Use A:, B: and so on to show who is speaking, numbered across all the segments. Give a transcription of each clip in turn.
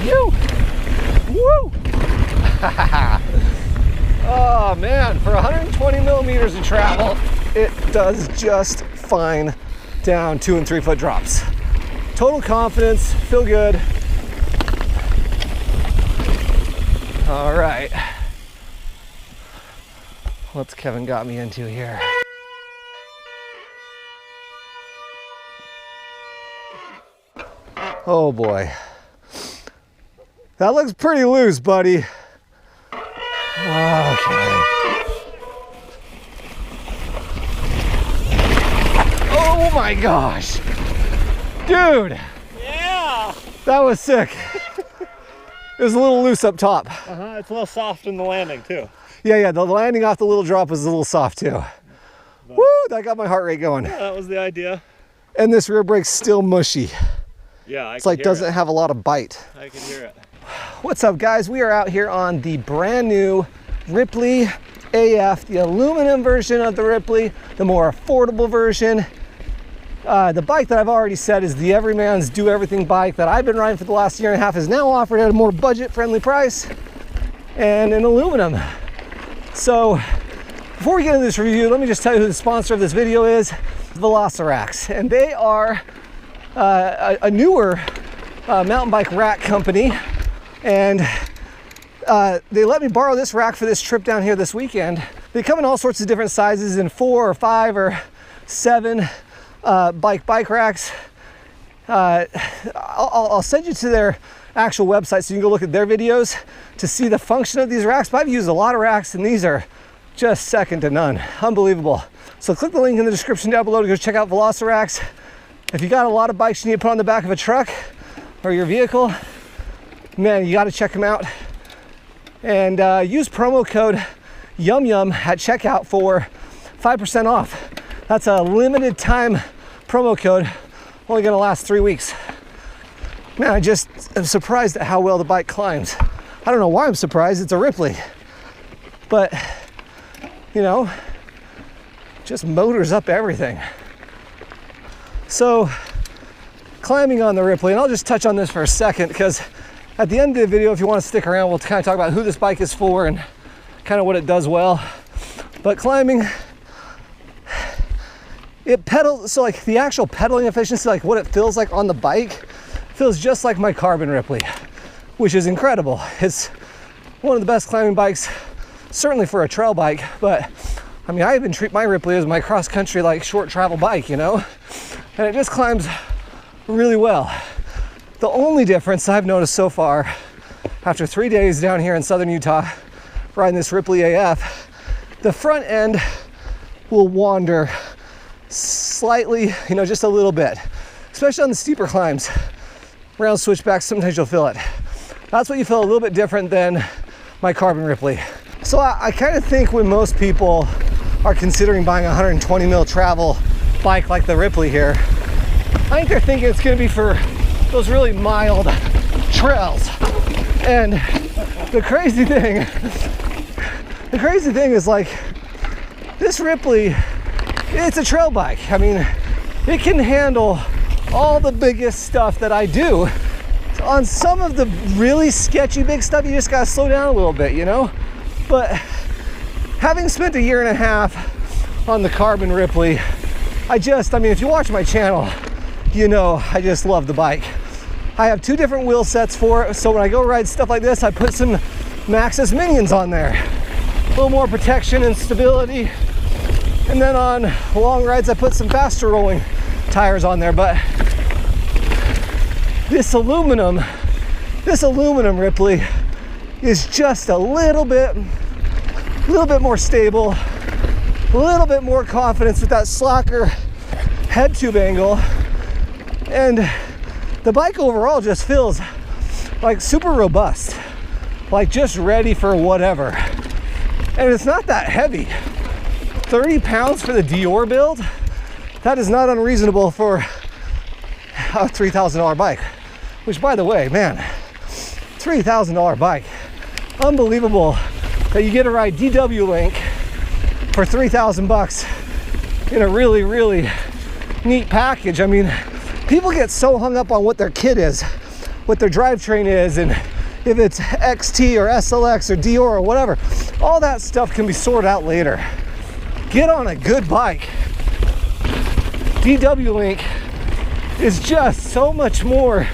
A: You! Woo! Oh man, for 120 millimeters of travel, it does just fine down 2 and 3 foot drops. Total confidence, feel good. All right. What's Kevin got me into here? Oh boy. That looks pretty loose, buddy. Okay. Oh my gosh. Dude.
B: Yeah.
A: That was sick. It was a little loose up top.
B: It's a little soft in the landing too.
A: Yeah, the landing off the little drop was a little soft too. But, woo, that got my heart rate going.
B: Yeah, that was the idea.
A: And this rear brake's still mushy.
B: Yeah,
A: it's like doesn't have a lot of bite.
B: I can hear it.
A: What's up, guys? We are out here on the brand new Ripley AF, the aluminum version of the Ripley, the more affordable version. The bike that I've already said is the everyman's do everything bike that I've been riding for the last year and a half is now offered at a more budget friendly price and in aluminum. So before we get into this review, let me just tell you who the sponsor of this video is, Velocirax. And they are a newer mountain bike rack company. And they let me borrow this rack for this trip down here this weekend. They come in all sorts of different sizes in 4 or 5 or 7 bike racks. I'll send you to their actual website so you can go look at their videos to see the function of these racks. But I've used a lot of racks and these are just second to none. Unbelievable. So click the link in the description down below to go check out Velocirax. If you got a lot of bikes you need to put on the back of a truck or your vehicle, man, you got to check them out. And use promo code yumyum at checkout for 5% off. That's a limited time promo code, only gonna last 3 weeks. Man, I just am surprised at how well the bike climbs. I don't know why I'm surprised, it's a Ripley. But, you know, just motors up everything. So, climbing on the Ripley, and I'll just touch on this for a second because at the end of the video, if you want to stick around, we'll kind of talk about who this bike is for and kind of what it does well. But climbing, it pedals, so like the actual pedaling efficiency, like what it feels like on the bike, feels just like my carbon Ripley, which is incredible. It's one of the best climbing bikes, certainly for a trail bike, but I mean, I even treat my Ripley as my cross country, like short travel bike, you know? And it just climbs really well. The only difference I've noticed so far, after 3 days down here in southern Utah, riding this Ripley AF, the front end will wander slightly, you know, just a little bit, especially on the steeper climbs. Around switchbacks, sometimes you'll feel it. That's what you feel a little bit different than my carbon Ripley. So I kind of think when most people are considering buying a 120 mil travel bike like the Ripley here, I think they're thinking it's going to be for those really mild trails. And the crazy thing is like this Ripley, it's a trail bike. I mean, it can handle all the biggest stuff that I do. So on some of the really sketchy big stuff, you just gotta slow down a little bit, you know? But having spent a year and a half on the carbon Ripley, I mean, if you watch my channel, you know I just love the bike. I have 2 different wheel sets for it, so when I go ride stuff like this, I put some Maxxis Minions on there. A little more protection and stability. And then on long rides, I put some faster rolling tires on there. But this aluminum Ripley is just a little bit more stable, a little bit more confidence with that slacker head tube angle. And the bike overall just feels like super robust, like just ready for whatever. And it's not that heavy. 30 pounds for the Dior build, that is not unreasonable for a $3,000 bike. Which, by the way, man, $3,000 bike. Unbelievable that you get to ride DW Link for 3,000 bucks in a really, really neat package. I mean, people get so hung up on what their kit is what their drivetrain is, and if it's XT or SLX or Dior or whatever. All that stuff can be sorted out later. Get on a good bike. DW Link is just so much more,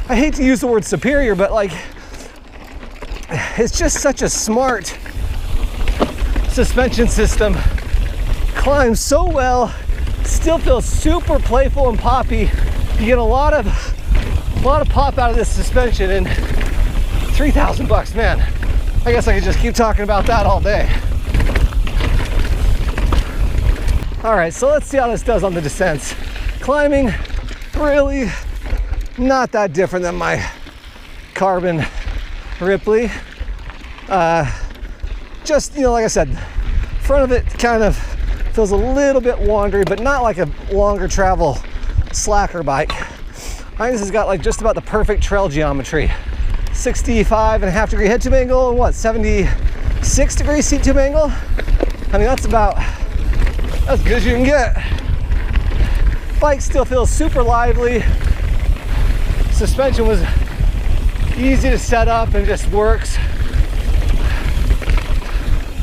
A: I hate to use the word superior, but like, it's just such a smart suspension system. Climbs so well, still feels super playful and poppy. You get a lot of pop out of this suspension, and 3,000 bucks, man. I guess I could just keep talking about that all day. All right, so let's see how this does on the descents. Climbing, really not that different than my carbon Ripley. Just, you know, like I said, front of it kind of feels a little bit wandery, but not like a longer travel slacker bike. I think this has got like just about the perfect trail geometry. 65.5 degree head tube angle and what, 76 degree seat tube angle? I mean, that's about as good as you can get. Bike still feels super lively. Suspension was easy to set up and just works.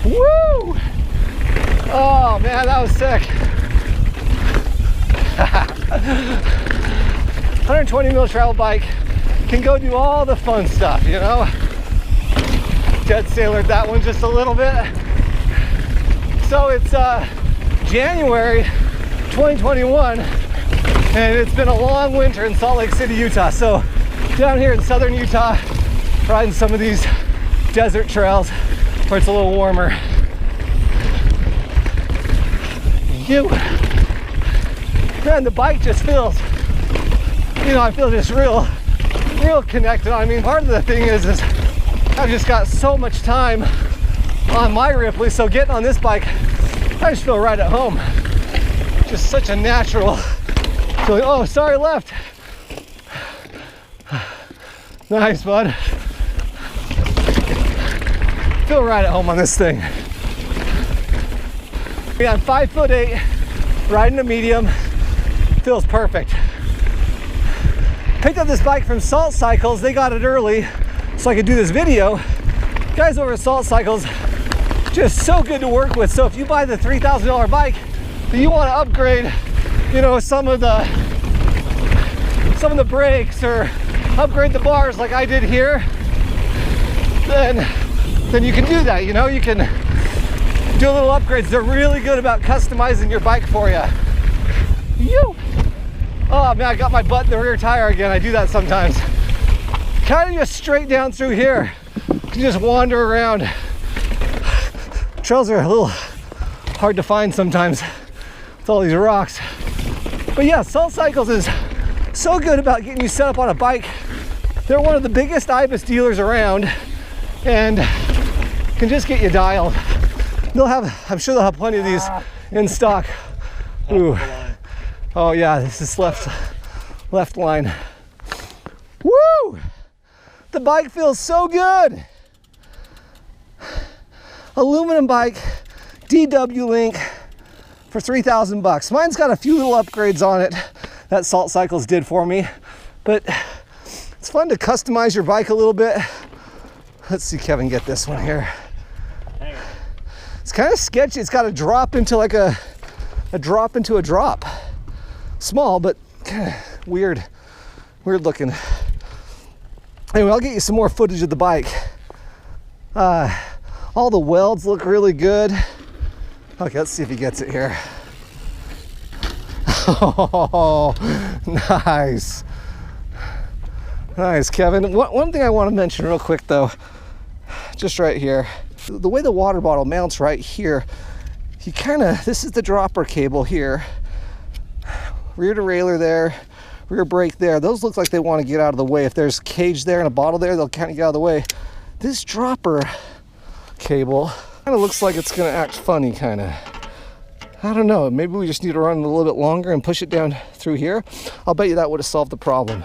A: Woo! Oh man, that was sick. 120 mil travel bike can go do all the fun stuff, you know? Dead sailored that one just a little bit. So it's January 2021, and it's been a long winter in Salt Lake City, Utah. So down here in southern Utah, riding some of these desert trails where it's a little warmer. Man, the bike just feels, you know, I feel just real connected. I mean, part of the thing is I've just got so much time on my Ripley, so getting on this bike, I just feel right at home. Just such a natural feeling. Oh, sorry, left. Nice, bud. Feel right at home on this thing. Yeah, I'm 5'8", riding a medium. Feels perfect. Picked up this bike from Salt Cycles. They got it early so I could do this video. Guys over at Salt Cycles, just so good to work with. So if you buy the $3,000 bike, but you want to upgrade, you know, some of the brakes or upgrade the bars like I did here, then you can do that. You know, you can do little upgrades. They're really good about customizing your bike for you. Oh man, I got my butt in the rear tire again. I do that sometimes. Kind of just straight down through here. You can just wander around. Trails are a little hard to find sometimes with all these rocks. But yeah, Salt Cycles is so good about getting you set up on a bike. They're one of the biggest Ibis dealers around and can just get you dialed. They'll have, I'm sure they'll have plenty of these in stock. Ooh. Oh yeah, this is left line. Woo! The bike feels so good. Aluminum bike, DW Link for 3,000 bucks. Mine's got a few little upgrades on it that Salt Cycles did for me, but it's fun to customize your bike a little bit. Let's see Kevin get this one here. It's kind of sketchy. It's got a drop into like a drop into a drop. Small, but kind of weird looking. Anyway, I'll get you some more footage of the bike. All the welds look really good. Okay, let's see if he gets it here. Oh, nice. Nice, Kevin. One thing I want to mention real quick though, just right here, the way the water bottle mounts right here, you kind of, this is the dropper cable here. Rear derailleur there, rear brake there. Those look like they want to get out of the way. If there's cage there and a bottle there, they'll kind of get out of the way. This dropper cable kind of looks like it's going to act funny, kind of. I don't know. Maybe we just need to run it a little bit longer and push it down through here. I'll bet you that would have solved the problem.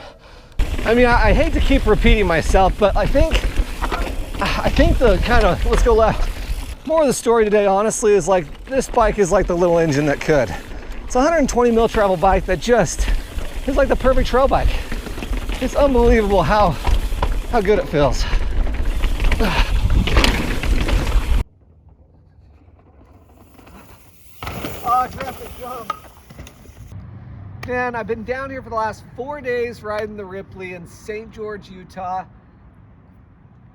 A: I mean, I hate to keep repeating myself, but I think the kind of, let's go left. More of the story today, honestly, is like this bike is like the little engine that could. It's a 120 mil travel bike that just is like the perfect trail bike. It's unbelievable how good it feels. Oh, traffic jump. Man, I've been down here for the last 4 days riding the Ripley in St. George, Utah.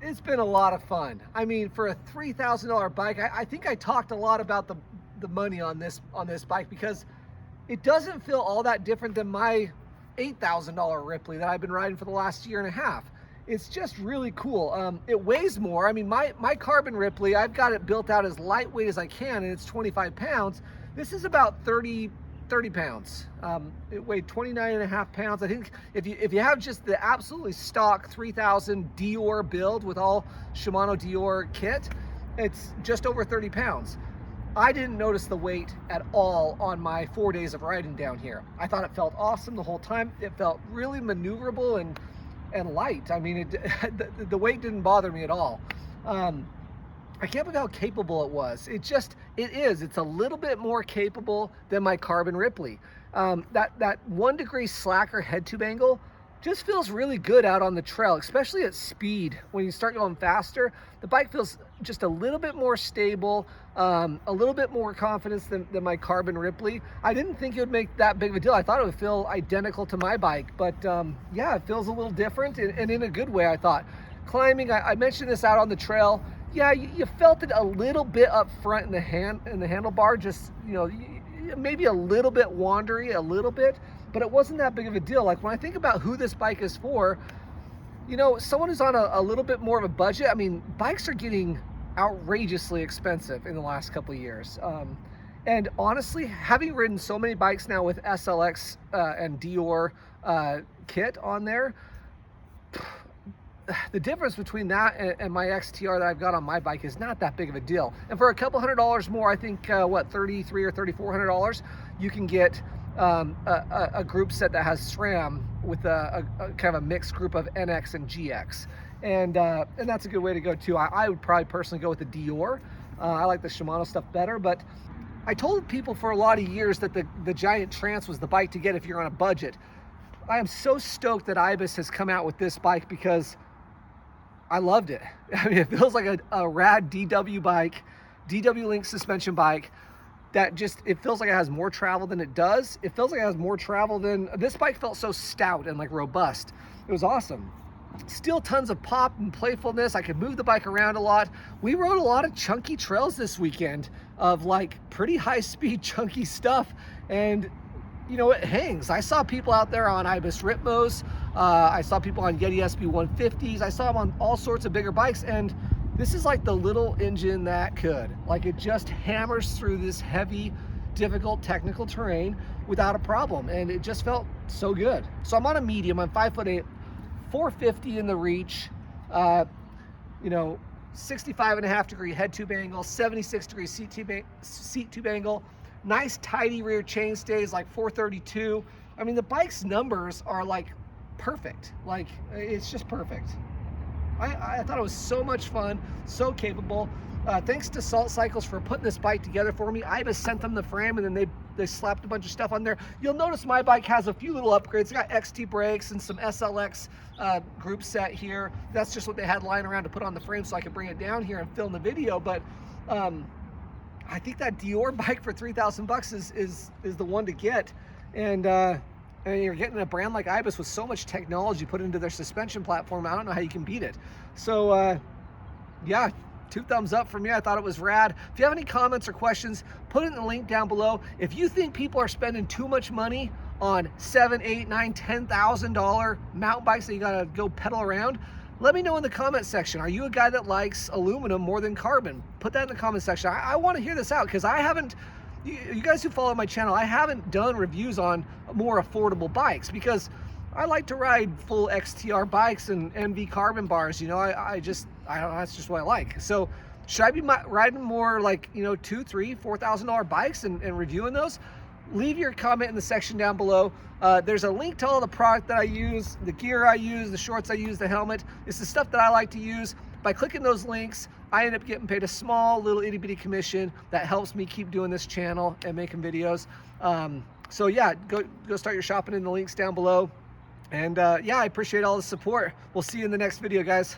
A: It's been a lot of fun. I mean, for a $3,000 bike, I think I talked a lot about the money on this bike, because it doesn't feel all that different than my $8,000 Ripley that I've been riding for the last year and a half. It's just really cool. It weighs more. I mean, my carbon Ripley, I've got it built out as lightweight as I can, and it's 25 pounds. This is about 30 pounds. It weighed 29.5 pounds. I think if you have just the absolutely stock 3000 Dior build with all Shimano Dior kit, it's just over 30 pounds. I didn't notice the weight at all on my 4 days of riding down here. I thought it felt awesome the whole time. It felt really maneuverable and light. I mean, the weight didn't bother me at all. I can't believe how capable it was. It's a little bit more capable than my carbon Ripley. That 1 degree slacker head tube angle just feels really good out on the trail, especially at speed. When you start going faster, the bike feels just a little bit more stable, a little bit more confidence than my carbon Ripley. I didn't think it would make that big of a deal. I thought it would feel identical to my bike, but yeah, it feels a little different, and in a good way, I thought. Climbing, I mentioned this out on the trail. Yeah, you felt it a little bit up front in the handlebar, just, you know, maybe a little bit wandery, a little bit, but it wasn't that big of a deal. Like, when I think about who this bike is for, you know, someone who's on a little bit more of a budget. I mean, bikes are getting outrageously expensive in the last couple of years. And honestly, having ridden so many bikes now with SLX and Dior kit on there, the difference between that and my XTR that I've got on my bike is not that big of a deal. And for a couple $100 more, I think what, $3,300 or $3,400, you can get a group set that has SRAM with a kind of a mixed group of NX and GX, and that's a good way to go too. I would probably personally go with the Dior. I like the Shimano stuff better, but I told people for a lot of years that the Giant Trance was the bike to get if you're on a budget. I am so stoked that Ibis has come out with this bike, because I loved it. I mean, it feels like a rad DW bike, DW Link suspension bike that just, it feels like it has more travel than it does. It feels like it has more travel than, this bike felt so stout and like robust. It was awesome. Still tons of pop and playfulness. I could move the bike around a lot. We rode a lot of chunky trails this weekend of like pretty high speed chunky stuff, and you know, it hangs. I saw people out there on Ibis Ripley's. I saw people on Yeti SB 150s. I saw them on all sorts of bigger bikes, and this is like the little engine that could. Like, it just hammers through this heavy, difficult technical terrain without a problem, and it just felt so good. So I'm on a medium. I'm 5'8", 450 in the reach. You know, 65.5 degree head tube angle, 76 degree seat tube angle. Nice tidy rear chain stays, like 432. I mean, the bike's numbers are like perfect. Like, it's just perfect. I thought it was so much fun, so capable. Thanks to Salt Cycles for putting this bike together for me. Ibis sent them the frame, and then they slapped a bunch of stuff on there. You'll notice my bike has a few little upgrades. It's got XT brakes and some SLX group set here. That's just what they had lying around to put on the frame so I could bring it down here and film the video. But I think that Dior bike for $3,000 is the one to get, and you're getting a brand like Ibis with so much technology put into their suspension platform. I don't know how you can beat it. So yeah, 2 thumbs up for me. I thought it was rad. If you have any comments or questions, put it in the link down below. If you think people are spending too much money on $7,000, $8,000, $9,000, $10,000 mountain bikes that you gotta go pedal around, let me know in the comment section. Are you a guy that likes aluminum more than carbon? Put that in the comment section. I want to hear this out, because I haven't, you guys who follow my channel, I haven't done reviews on more affordable bikes, because I like to ride full XTR bikes and MV carbon bars. You know, I don't know, that's just what I like. So should I be riding more like, you know, $2,000, $3,000, $4,000 bikes and reviewing those? Leave your comment in the section down below. There's a link to all the product that I use, the gear I use, the shorts I use, the helmet. It's the stuff that I like to use. By clicking those links, I end up getting paid a small little itty bitty commission that helps me keep doing this channel and making videos. So yeah, go start your shopping in the links down below. And yeah, I appreciate all the support. We'll see you in the next video, guys.